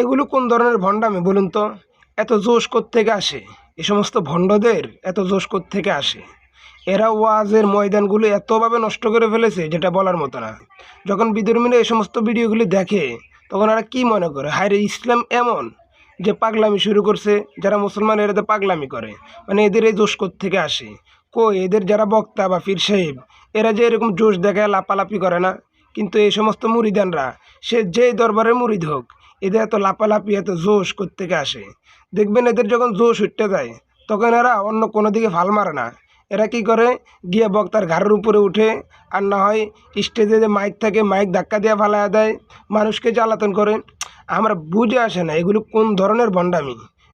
এগুলো কোন ধরনের ভণ্ডামি বলুন তো? এত জোশ থেকে আসে? এ সমস্ত ভণ্ডদের এত জোশ থেকে আসে? এরা ওয়াজের ময়দানগুলো এতভাবে নষ্ট করে ফেলেছে যেটা বলার মতো না। যখন বিধর্মীরা এই সমস্ত ভিডিওগুলি দেখে তখন এরা কি মনে করে, হায় রে ইসলাম এমন যে পাগলামি শুরু করছে? যারা মুসলমান এরা তো পাগলামি করে, মানে এদের এই জোশ থেকে আসে? কই এদের যারা বক্তা বা পীর সাহেব, এরা যে এরকম জোশ দেখায় লাপালাপি করে না? কিন্তু এই সমস্ত মুরিদানরা, সে যেই দরবারের মুরিদ হোক, এদের এত লাপালাপি এত জোশ থেকে আসে। দেখবেন এদের যখন জোশ উঠতে যায় তখন এরা অন্য কোনো দিকে ফাল মারে না। এরা কি করে, গিয়ে বক্তার ঘাড়ের উপরে উঠে, আর না হয় স্টেজে যে মাইক থাকে মাইক ধাক্কা দিয়ে ফালাইয়া দেয়, মানুষকে জ্বালাতন করে। আমরা বুঝে আসে না এগুলো কোন ধরনের ভণ্ডামি।